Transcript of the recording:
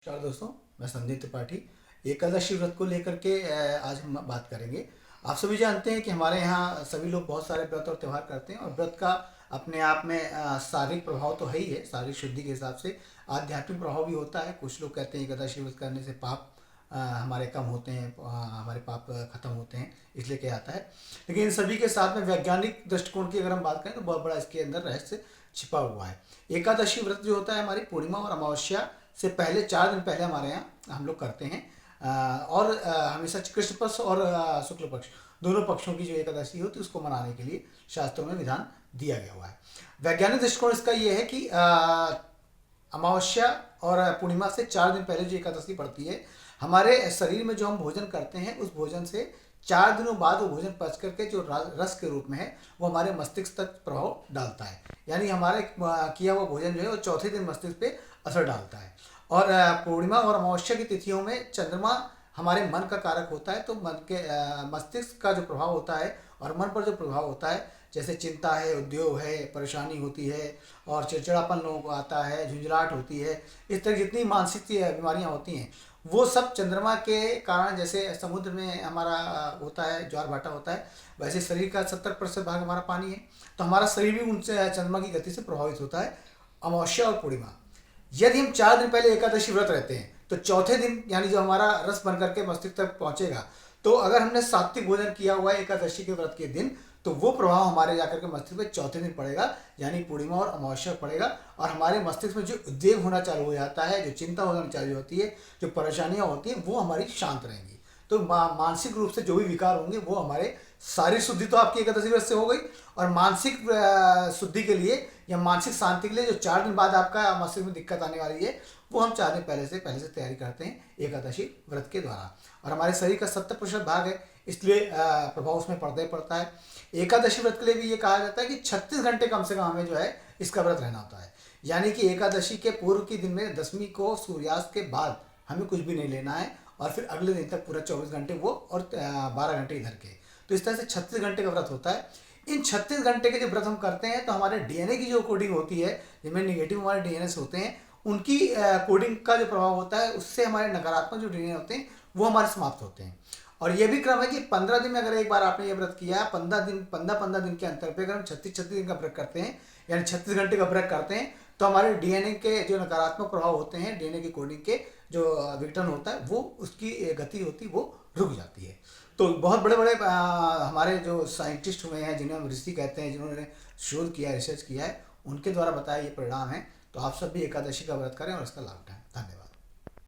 नमस्कार दोस्तों, मैं संदीप त्रिपाठी। एकादशी व्रत को लेकर के आज हम बात करेंगे। आप सभी जानते हैं कि हमारे यहाँ सभी लोग बहुत सारे व्रत और त्यौहार करते हैं और व्रत का अपने आप में शारीरिक प्रभाव तो है ही है। शारीरिक शुद्धि के हिसाब से आध्यात्मिक प्रभाव भी होता है। कुछ लोग कहते हैं एकादशी व्रत करने से पाप हमारे कम होते हैं, हमारे पाप खत्म होते हैं, इसलिए क्या आता है। लेकिन इन सभी के साथ में वैज्ञानिक दृष्टिकोण की अगर हम बात करें तो बहुत बड़ा इसके अंदर रहस्य छिपा हुआ है। एकादशी व्रत जो होता है हमारी पूर्णिमा और अमावस्या से पहले 4 दिन पहले हमारे यहाँ हम लोग करते हैं। और हमेशा कृष्ण पक्ष और शुक्ल पक्ष दोनों पक्षों की जो एकादशी होती है उसको मनाने के लिए शास्त्रों में विधान दिया गया हुआ है। वैज्ञानिक दृष्टिकोण इसका ये है कि अमावस्या और पूर्णिमा से 4 दिन पहले जो एकादशी पड़ती है, हमारे शरीर में जो हम भोजन करते हैं उस भोजन से 4 दिनों बाद वो भोजन पच करके जो रस के रूप में है वो हमारे मस्तिष्क तक प्रभाव डालता है। यानी हमारे किया हुआ भोजन जो है वो चौथे दिन मस्तिष्क पे असर डालता है। और पूर्णिमा और अमावस्या की तिथियों में चंद्रमा हमारे मन का कारक होता है, तो मन के मस्तिष्क का जो प्रभाव होता है और मन पर जो प्रभाव होता है, जैसे चिंता है, उद्योग है, परेशानी होती है और चिड़चिड़ापन लोगों को आता है, झुंझलाहट होती है, इस तरह जितनी मानसिक बीमारियां होती हैं वो सब चंद्रमा के कारण, जैसे समुद्र में हमारा होता है ज्वार भाटा होता है, वैसे शरीर का 70% भाग हमारा पानी है, तो हमारा शरीर भी उनसे चंद्रमा की गति से प्रभावित होता है। अमावस्या और पूर्णिमा, यदि हम 4 दिन पहले एकादशी व्रत रहते हैं तो चौथे दिन यानी जो हमारा रस बन करके मस्तिष्क तक पहुंचेगा, तो अगर हमने सात्विक भोजन किया हुआ है एकादशी के व्रत के दिन तो वो प्रभाव हमारे जाकर के मस्तिष्क में चौथे दिन पड़ेगा, यानी पूर्णिमा और अमावस्या पड़ेगा। और हमारे मस्तिष्क में जो उद्वेग होना चालू हो जाता है, जो चिंता होना चालू होती है, जो परेशानियां होती हैं, वो हमारी शांत रहेंगी। तो मानसिक रूप से जो भी विकार होंगे वो हमारे, शारीरिक शुद्धि तो आपकी एकादशी व्रत से हो गई, और मानसिक शुद्धि के लिए या मानसिक शांति के लिए जो 4 दिन बाद आपका मस्तिष्क में दिक्कत आने वाली है वो हम 4 दिन पहले से तैयारी करते हैं एकादशी व्रत के द्वारा। और हमारे शरीर का 70% भाग है, इसलिए प्रभाव उसमें पड़ता ही पड़ता है। एकादशी व्रत के लिए भी ये कहा जाता है कि 36 घंटे कम से कम हमें जो है इसका व्रत रहना होता है। यानी कि एकादशी के पूर्व के दिन में दशमी को सूर्यास्त के बाद हमें कुछ भी नहीं लेना है, और फिर अगले दिन तक पूरा 24 घंटे वो और 12 घंटे इधर के, तो इस तरह से 36 घंटे का व्रत होता है। इन 36 घंटे के जो व्रत हम करते हैं तो हमारे डीएनए की जो कोडिंग होती है, जिनमें निगेटिव हमारे डीएनए होते हैं, उनकी कोडिंग का जो प्रभाव होता है उससे हमारे नकारात्मक जो डीएनए होते हैं वो हमारे समाप्त होते हैं। और ये भी क्रम है कि 15 दिन में अगर एक बार आपने ये व्रत किया, 15 दिन के अंतर पे अगर हम 36 दिन का व्रत करते हैं, यानी 36 घंटे का व्रत करते हैं, तो हमारे डीएनए के जो नकारात्मक प्रभाव होते हैं, डीएनए की कोडिंग के जो विघटन होता है वो उसकी गति होती है वो रुक जाती है। तो बहुत बड़े बड़े हमारे जो साइंटिस्ट हुए हैं, जिन्हें हम ऋषि कहते हैं, जिन्होंने शोध किया, रिसर्च किया है, उनके द्वारा बताया ये परिणाम है। तो आप सब भी एकादशी का व्रत करें और इसका लाभ उठाएं। धन्यवाद।